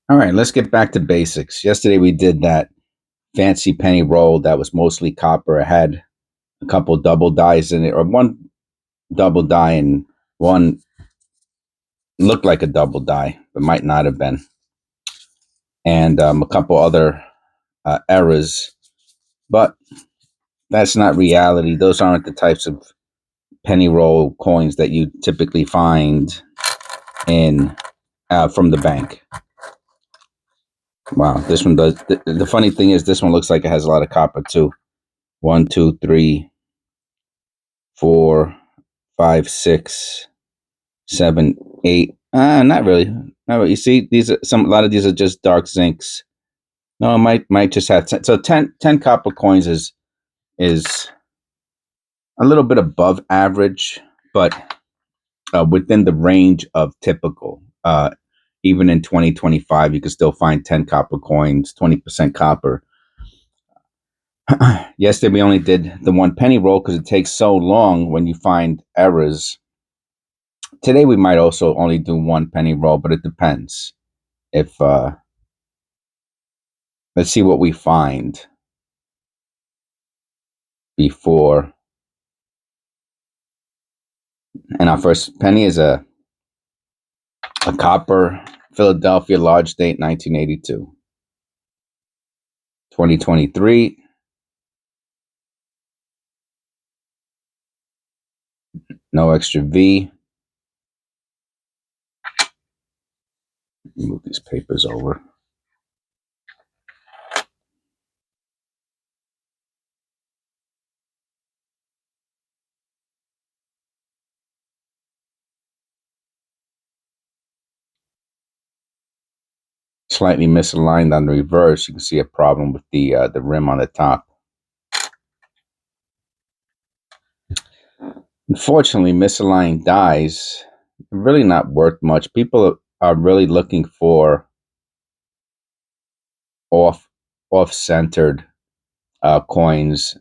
All right, let's get back to basics. Yesterday we did that fancy penny roll that was mostly copper. It had a couple double dies in it, or one double die and one looked like a double die, but might not have been, and a couple other errors. But that's not reality. Those aren't the types of penny roll coins that you typically find in from the bank. Wow, this one does. The funny thing is, this one looks like it has a lot of copper too. 1, 2, 3, 4, 5, 6, 7, 8. Not really. Not really. You see, these are a lot of these are just dark zincs. No, it might just have 10. So 10 copper coins is a little bit above average, but within the range of typical. Even in 2025, you can still find 10 copper coins, 20% copper. Yesterday, we only did the one penny roll because it takes so long when you find errors. Today, we might also only do one penny roll, but it depends. If Let's see what we find before. And our first penny is a copper Philadelphia large date 1982. 2023. No extra V. Move these papers over. Slightly misaligned on the reverse. You can see a problem with the rim on the top. Unfortunately, misaligned dies are really not worth much. People are really looking for off-centered coins,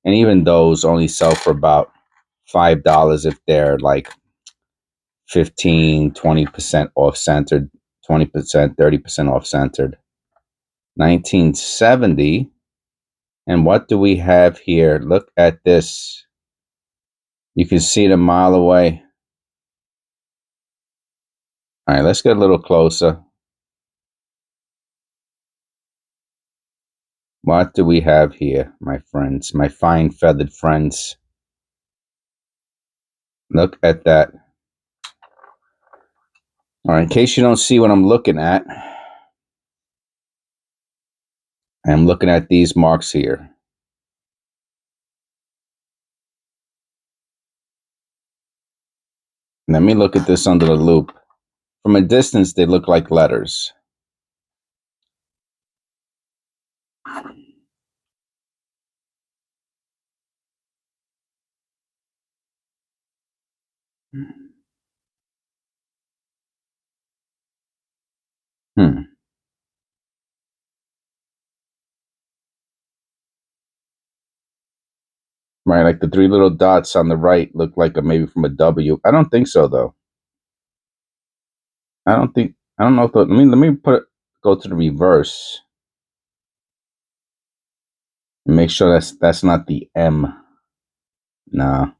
and even those only sell for about $5 if they're like 15, 20% off-centered, 20%, 30% off-centered. 1970. And what do we have here? Look at this. You can see it a mile away. All right, let's get a little closer. What do we have here, my friends, my fine feathered friends? Look at that. All right, in case you don't see what I'm looking at, I'm looking at these marks here. Let me look at this under the loop. From a distance, they look like letters. Hmm. Right, like the three little dots on the right look like maybe from a W. I don't think so, though. I don't know if let me go to the reverse and make sure that's not the M. Nah.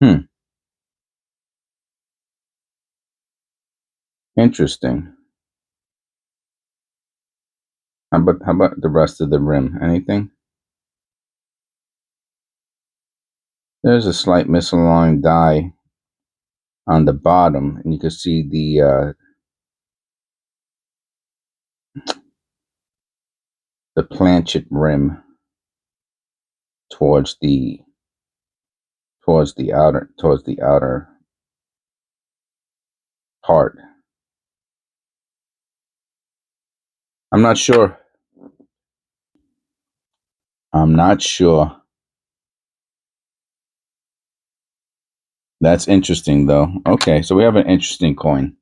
Hmm. Interesting. How about the rest of the rim? Anything? There's a slight misaligned die on the bottom, and you can see the planchet rim towards the outer part. I'm not sure. I'm not sure. That's interesting, though. Okay, so we have an interesting coin.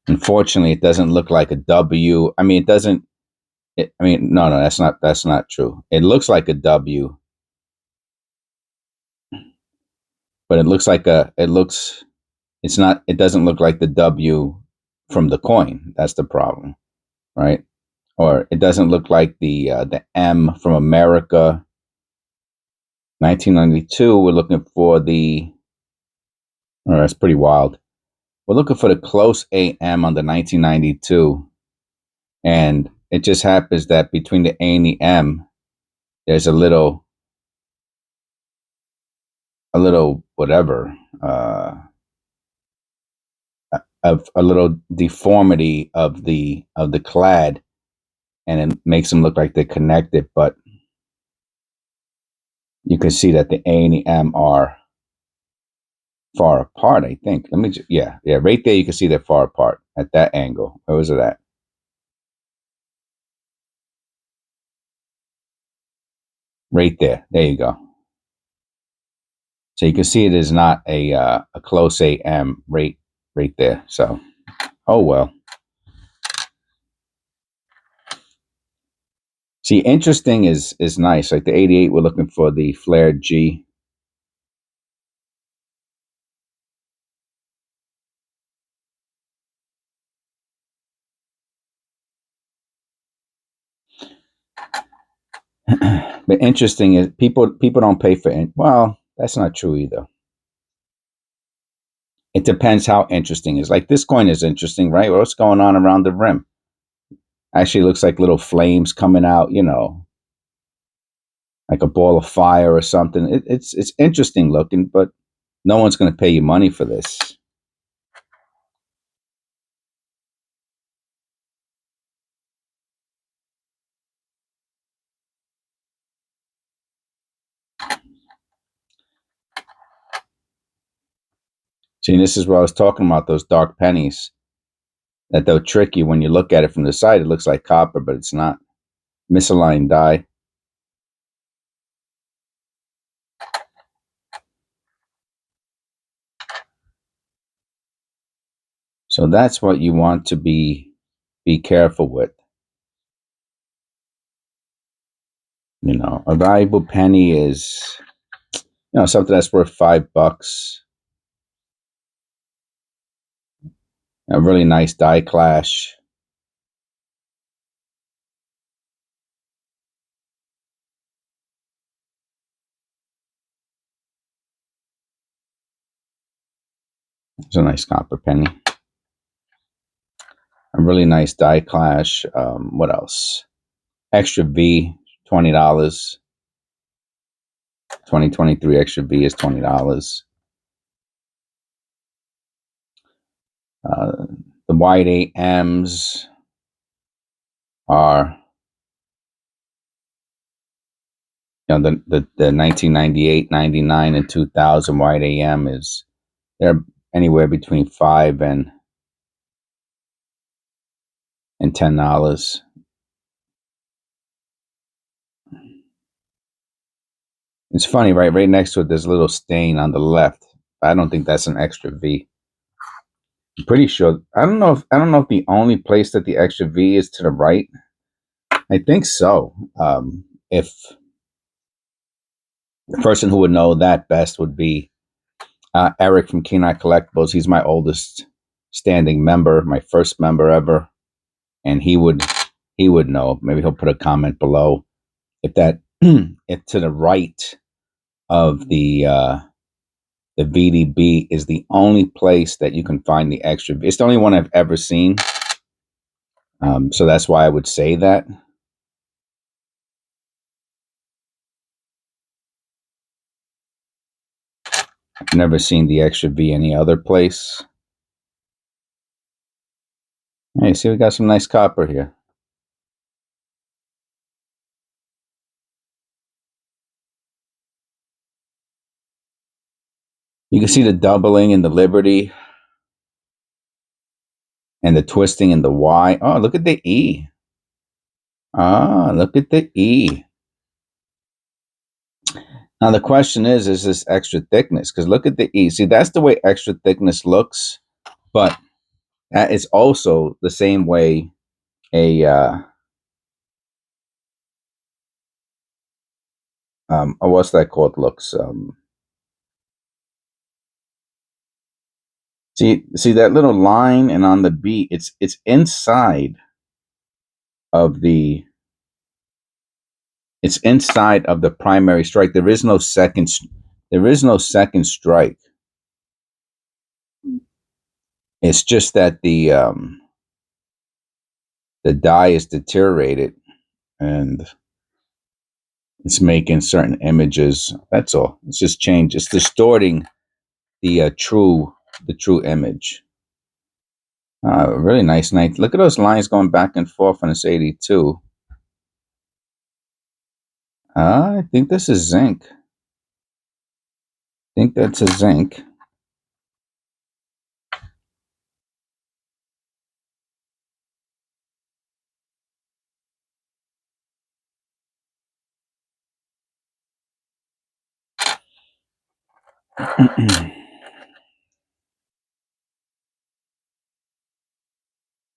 Unfortunately, it doesn't look like a W. I mean, it doesn't. No, that's not true. It looks like a W, but it looks like a. It looks. It's not. It doesn't look like the W from the coin. That's the problem, right? Or it doesn't look like the M from America, 1992. We're looking for the. Oh, that's pretty wild. We're looking for the close AM on the 1992, and it just happens that between the A and the M, there's a little whatever, of a little deformity of the clad, and it makes them look like they're connected, but you can see that the A and the M are far apart, I think. Let me yeah, right there you can see they're far apart at that angle. Where was it at? Right there. There you go. So you can see it is not a close AM right there. So, oh well. See, interesting is nice. Like the 88, we're looking for the flared G. But interesting is people don't pay for it. Well, that's not true either. It depends how interesting it is. Like this coin is interesting, right? What's going on around the rim? Actually looks like little flames coming out, like a ball of fire or something. It's interesting looking, but no one's going to pay you money for this. See, this is what I was talking about, those dark pennies, that they'll trick you when you look at it from the side. It looks like copper, but it's not. Misaligned die. So that's what you want to be careful with. A valuable penny is, something that's worth $5. A really nice die clash. It's a nice copper penny. A really nice die clash. What else? Extra V, $20. 2023 extra V is $20. The white AMs are, the 1998, 99, and 2000 white AM is, they're anywhere between $5 and $10. It's funny, right? Right next to it, there's a little stain on the left. I don't think that's an extra V. I'm pretty sure. I don't know if the only place that the extra V is to the right. I think so. If the person who would know that best would be Eric from Kenai Collectibles. He's my oldest standing member, my first member ever, and he would know. Maybe he'll put a comment below if that if to the right of the VDB is the only place that you can find the extra. It's the only one I've ever seen. So that's why I would say that. I've never seen the extra V any other place. Hey, see, we got some nice copper here. You can see the doubling in the Liberty and the twisting in the Y. Oh, look at the E. Ah, look at the E. Now the question is this extra thickness? Because look at the E. See, that's the way extra thickness looks, but that is also the same way a what's that called looks. See that little line, and on the B, it's inside of the it's inside of the primary strike. There is no second. There is no second strike. It's just that the die is deteriorated, and it's making certain images. That's all. It's just change. It's distorting the true image. Really nice night. Look at those lines going back and forth on this 82. I think this is zinc. I think that's a zinc.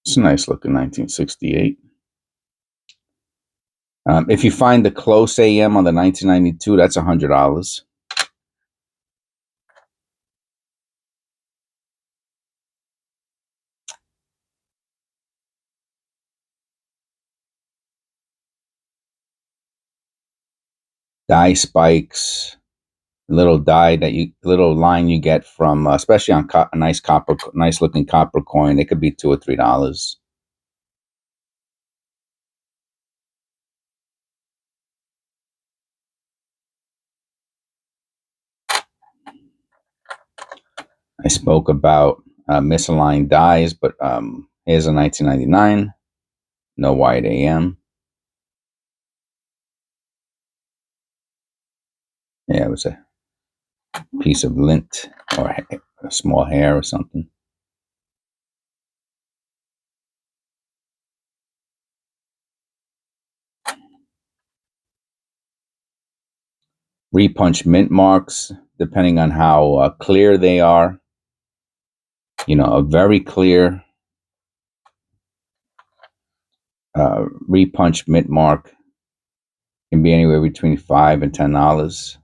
It's a nice looking 1968. If you find the close AM on the 1992, that's $100. Die spikes, little line you get from, especially on a nice looking copper coin. It could be $2 or $3. I spoke about misaligned dies, but here's a 1999, no white AM. Yeah, it was a piece of lint or a small hair or something. Repunch mint marks, depending on how clear they are. A very clear repunch mint mark can be anywhere between $5 and $10.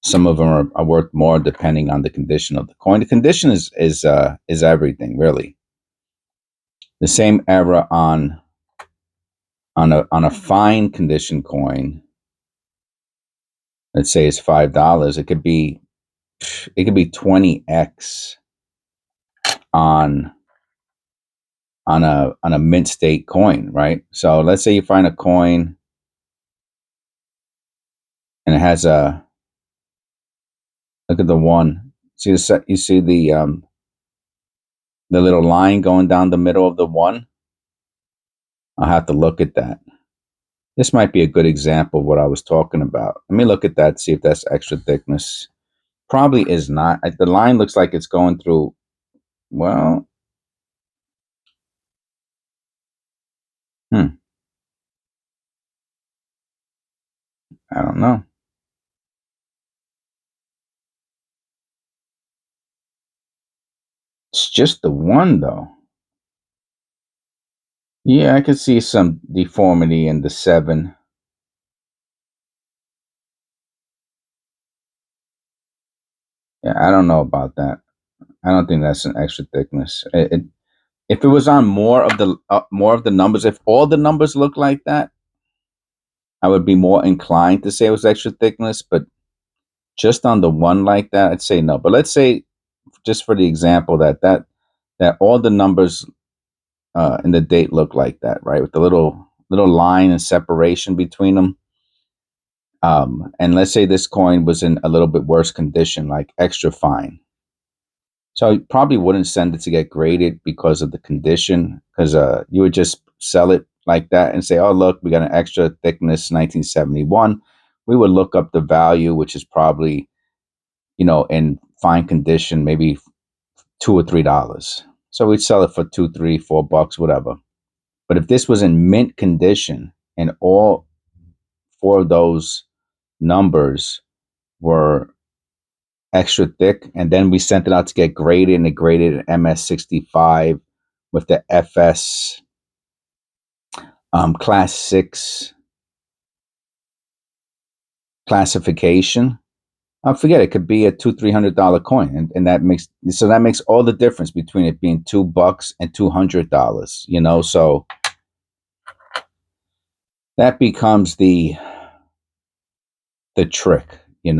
Some of them are worth more depending on the condition of the coin. The condition is everything, really. The same error on a fine condition coin, let's say it's $5. It could be 20x on a mint state coin, right? So let's say you find a coin and it has a look at the one. See you see the little line going down the middle of the one. I'll have to look at that. This might be a good example of what I was talking about. Let me look at that, see if that's extra thickness. Probably is not. The line looks like it's going through. Well, I don't know. It's just the one, though. Yeah, I could see some deformity in the 7. Yeah, I don't know about that. I don't think that's an extra thickness. If it was on more of the numbers, if all the numbers look like that, I would be more inclined to say it was extra thickness. But just on the one like that, I'd say no. But let's say, just for the example, that all the numbers in the date look like that, right, with the little line and separation between them. And let's say this coin was in a little bit worse condition, like extra fine. So you probably wouldn't send it to get graded because of the condition, because you would just sell it like that and say, oh, look, we got an extra thickness 1971. We would look up the value, which is probably, in fine condition, maybe $2 or $3. So we'd sell it for $2, $3, $4, whatever. But if this was in mint condition and all 4 of those numbers were extra thick, and then we sent it out to get graded, and it graded MS65 with the FS class 6 classification, I forget, it could be a $200-300 coin, and that makes all the difference between it being $2 and $200. So that becomes the trick. And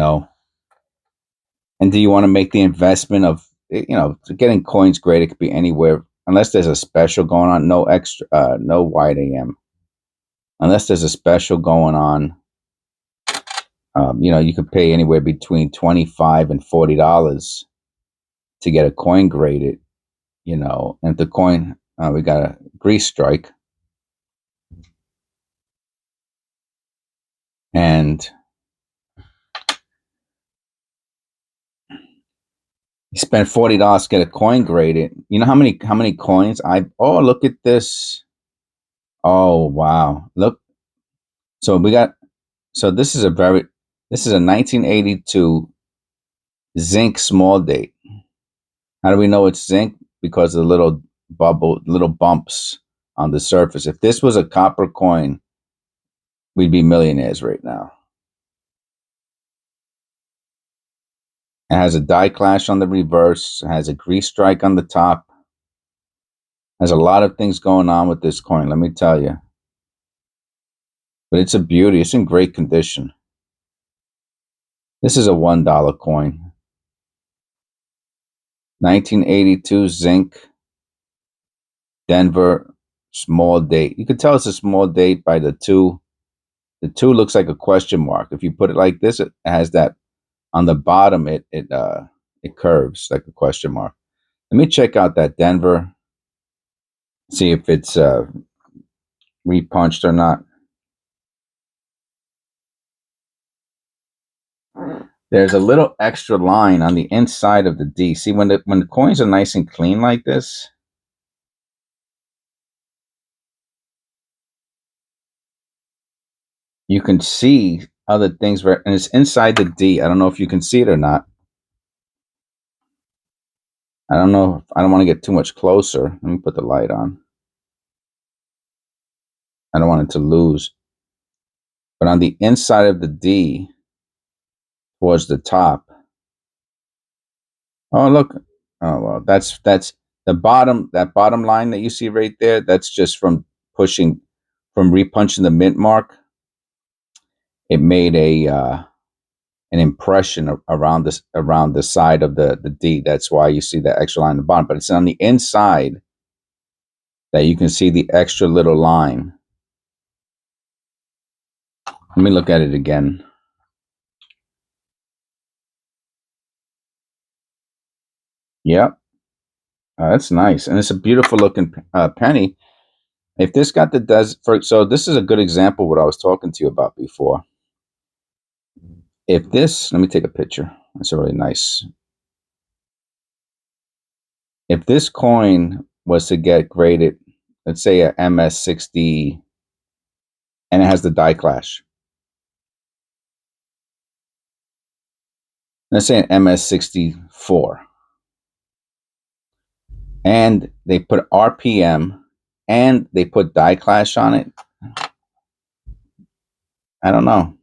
do you want to make the investment of getting coins great? It could be anywhere, unless there's a special going on. No extra, no wide AM, unless there's a special going on. You could pay anywhere between $25 and $40 to get a coin graded. And the coin, we got a grease strike, and you spend $40 to get a coin graded. You know how many coins Oh, look at this. Oh, wow. Look. So this is a 1982 zinc small date. How do we know it's zinc? Because of the little bumps on the surface. If this was a copper coin, we'd be millionaires right now. It has a die clash on the reverse. It has a grease strike on the top. Has a lot of things going on with this coin, let me tell you. But it's a beauty. It's in great condition. This is a $1 coin. 1982 zinc, Denver, small date. You can tell it's a small date by the 2. The 2 looks like a question mark. If you put it like this, it has that on the bottom. It curves like a question mark. Let me check out that Denver. See if it's repunched or not. There's a little extra line on the inside of the D. See, when the coins are nice and clean like this, you can see other things and it's inside the D. I don't know if you can see it or not. I don't know. I don't want to get too much closer. Let me put the light on. I don't want it to lose. But on the inside of the D, towards the top. Oh, look. Oh, well, that's the bottom. That bottom line that you see right there, that's just from repunching the mint mark. It made an impression around the side of the D. That's why you see that extra line on the bottom. But it's on the inside that you can see the extra little line. Let me look at it again. Yep. That's nice. And it's a beautiful looking penny. If this got so this is a good example of what I was talking to you about before. Let me take a picture. That's really nice. If this coin was to get graded, let's say a MS60, and it has the die clash. Let's say an MS64. And they put RPM and they put die clash on it. I don't know.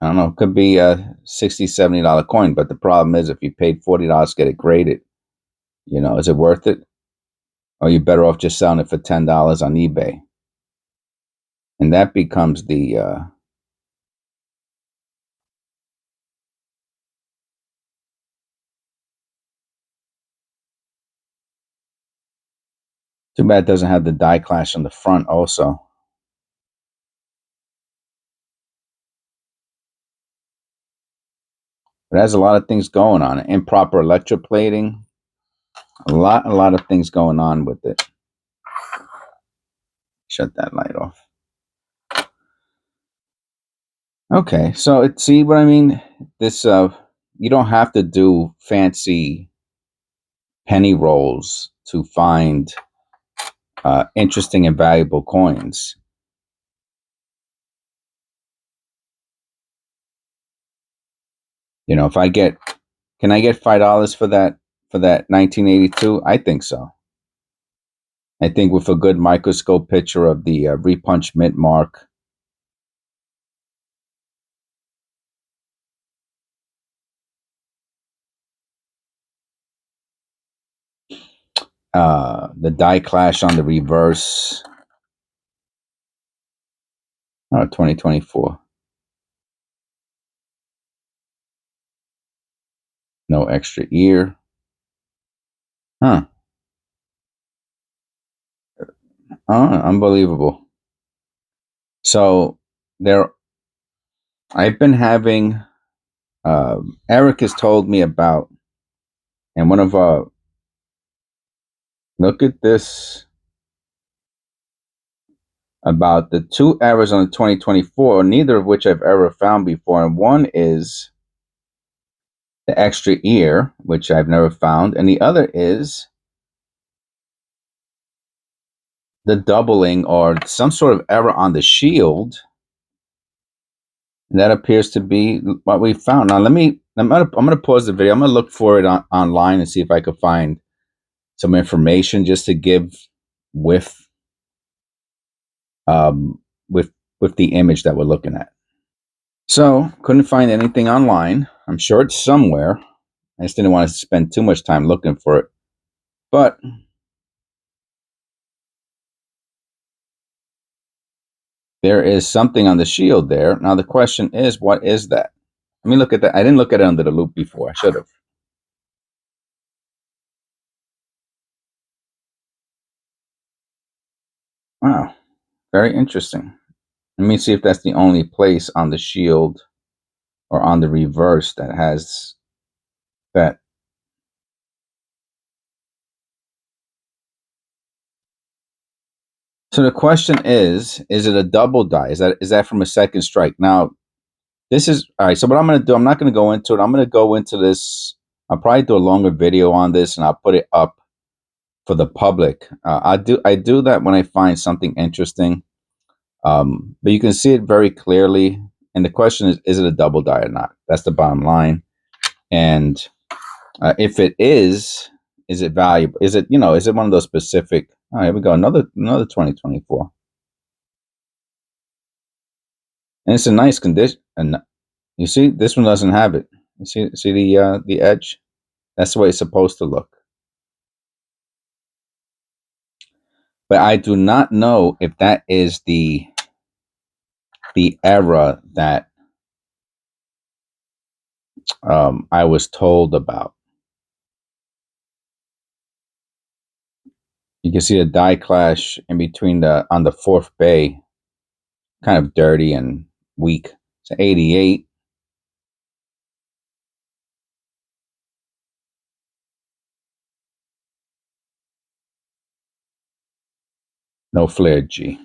It could be a $60, $70 coin, but the problem is if you paid $40 to get it graded, is it worth it? Or are you better off just selling it for $10 on eBay? And that becomes the too bad it doesn't have the die clash on the front also. It has a lot of things going on it. Improper electroplating. A lot of things going on with it. Shut that light off. Okay, so see what I mean? This you don't have to do fancy penny rolls to find interesting and valuable coins. If can I get $5 for that 1982? I think so. I think with a good microscope picture of the repunch mint mark, The die clash on the reverse. Oh, 2024. No extra ear. Huh. Oh, unbelievable. So there, I've been having. Eric has told me about, and one of look at this, about the two errors on the 2024, neither of which I've ever found before. And one is the extra ear, which I've never found, and the other is the doubling or some sort of error on the shield. And that appears to be what we found. Now, I'm gonna pause the video. I'm gonna look for it online and see if I could find some information just to give with um, with with the image that we're looking at. So couldn't find anything online. I'm sure it's somewhere. I just didn't want to spend too much time looking for it. But there is something on the shield there. Now the question is, what is that? Let me look at that. I didn't look at it under the loop before. I should have. Wow, very interesting. Let me see if that's the only place on the shield or on the reverse that has that. So the question is it a double die? Is that from a second strike? Now, this is all right. So what I'm going to do, I'm not going to go into it. I'm going to go into this. I'll probably do a longer video on this, and I'll put it up for the public. I do that when I find something interesting. But you can see it very clearly. And the question is it a double die or not? That's the bottom line. And if it is it valuable? Is it, is it one of those specific? Oh, here we go. Another 2024. And it's a nice condition. And you see, this one doesn't have it. You see the edge? That's the way it's supposed to look. But I do not know if that is the error that I was told about. You can see a die clash in between on the fourth bay, kind of dirty and weak. It's 88. No flare G.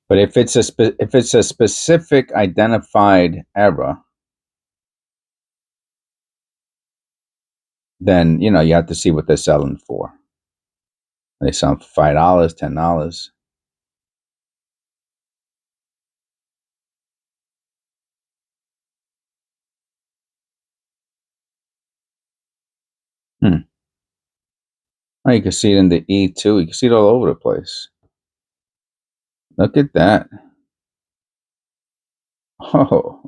But if it's a specific identified error, then you have to see what they're selling for. They sell for $5, $10. Hmm. Oh, you can see it in the E too. You can see it all over the place. Look at that. Oh.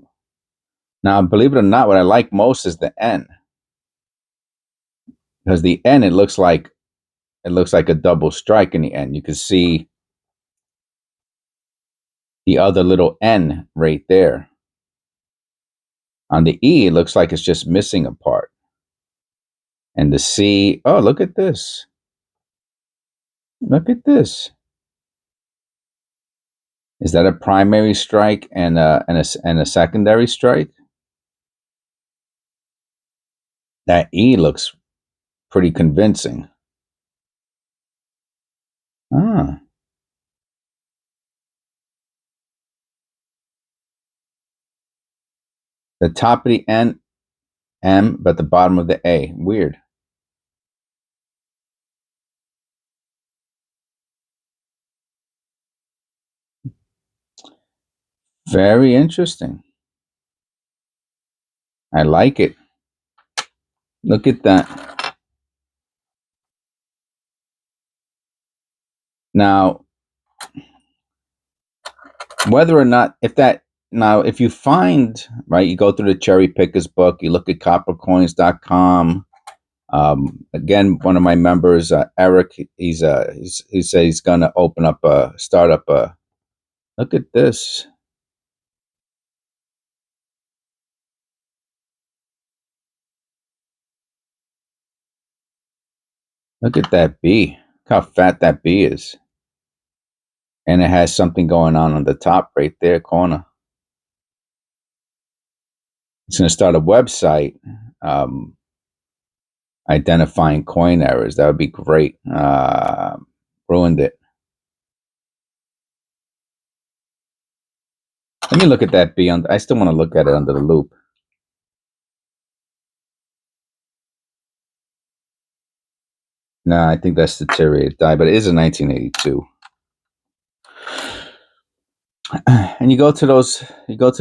Now, believe it or not, what I like most is the N. Because the N, it looks like a double strike in the N. You can see the other little N right there. On the E, it looks like it's just missing a part. And the C, oh, look at this. Look at this. Is that a primary strike and a secondary strike? That E looks pretty convincing. Ah. The top of the N, M, but the bottom of the A. Weird. Very interesting. I like it. Look at that. Now, whether or not, if you find, right, you go through the Cherry Pickers book, you look at coppercoins.com, Again, one of my members, Eric, he said he's gonna start up a. Look at this. Look at that bee. Look how fat that bee is. And it has something going on the top right there corner. It's going to start a website identifying coin errors. That would be great. Ruined it. Let me look at that bee. I still want to look at it under the loop. No, I think that's deteriorated dye, but it is a 1982. And you go to the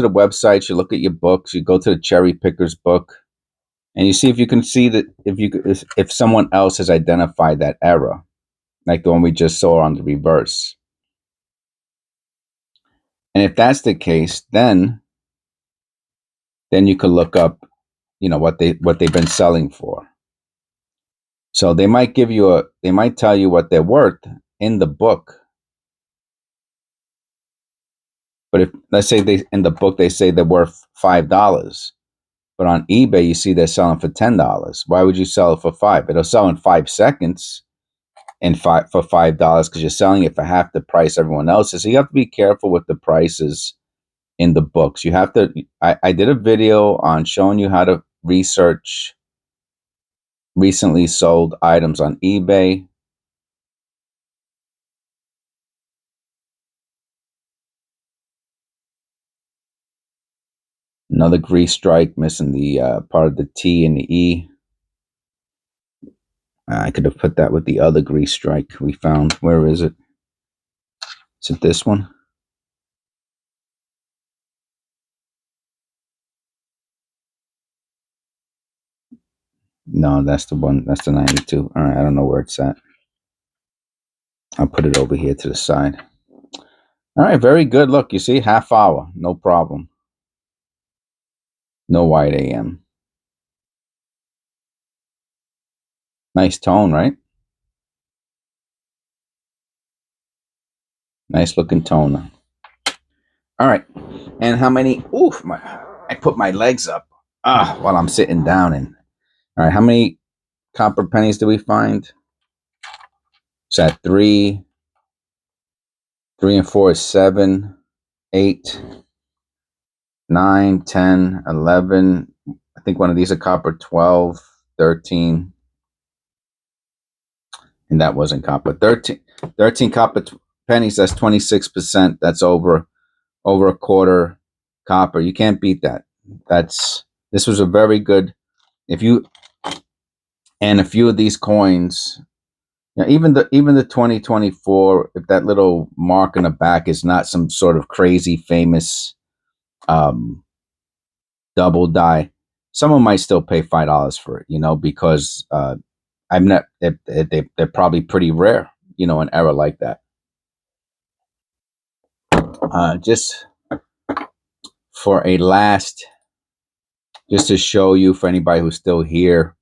websites, you look at your books, you go to the cherry pickers book, and you see if you can see that if someone else has identified that error, like the one we just saw on the reverse. And if that's the case, then you could look up, what they've been selling for. So they might tell you what they're worth in the book. But if, let's say, in the book they say they're worth $5, but on eBay you see they're selling for $10. Why would you sell it for $5? It'll sell in 5 seconds for $5 because you're selling it for half the price everyone else is. So you have to be careful with the prices in the books. You have to. I did a video on showing you how to research recently sold items on eBay. Another grease strike, missing the part of the T and the E. I could have put that with the other grease strike we found. Where is it? Is it this one? No, that's the one. That's the 92. All right, I don't know where it's at. I'll put it over here to the side. All right, very good. Look, you see, half hour, no problem. No white AM. Nice tone, right? Nice looking tone. All right, and how many? Oof! I put my legs up while I'm sitting down. And all right, how many copper pennies do we find? Is that 3? 3 and 4 is 7, 8, 9, 10, 11. I think one of these are copper. 12, 13. And that wasn't copper. 13 copper pennies. That's 26%. That's over a quarter copper. You can't beat that. This was a very good. And a few of these coins, even the 2024, if that little mark in the back is not some sort of crazy famous double die, someone might still pay $5 for it, because I'm not. They're probably pretty rare, an error like that. Just for a last, just to show you, for anybody who's still here,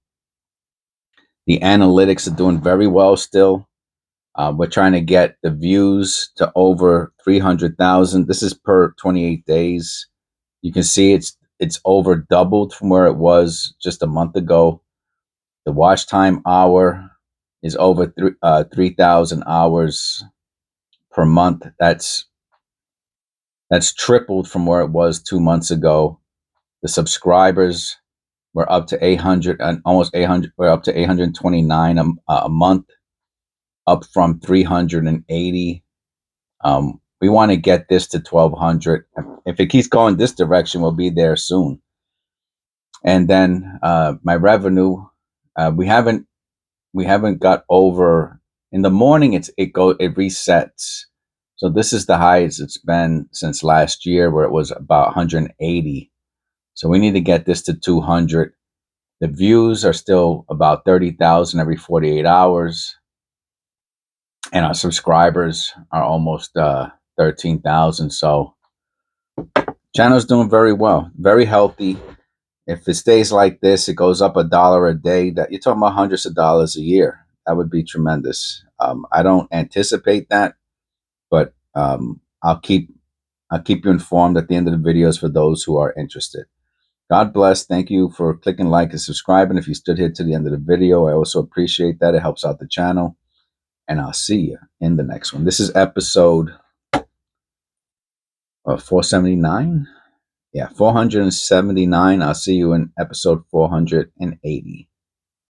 the analytics are doing very well still. We're trying to get the views to over 300,000. This is per 28 days. You can see it's over doubled from where it was just a month ago. The watch time hour is over 3,000 hours per month. That's tripled from where it was 2 months ago. The subscribers were up to 800 and almost 800. We're up to 829 a month, up from 380. We want to get this to 1,200. If it keeps going this direction, we'll be there soon. And then my revenue, we haven't got over. In the morning, it resets. So this is the highest it's been since last year, where it was about 180. So we need to get this to 200. The views are still about 30,000 every 48 hours. And our subscribers are almost 13,000. So channel's doing very well, very healthy. if it stays like this, it goes up $1 a day. That you're talking about hundreds of dollars a year. That would be tremendous. I don't anticipate that, but I'll keep you informed at the end of the videos for those who are interested. God bless. Thank you for clicking like and subscribing. If you stood here to the end of the video, I also appreciate that. It helps out the channel. And I'll see you in the next one. This is episode 479. Yeah, 479. I'll see you in episode 480.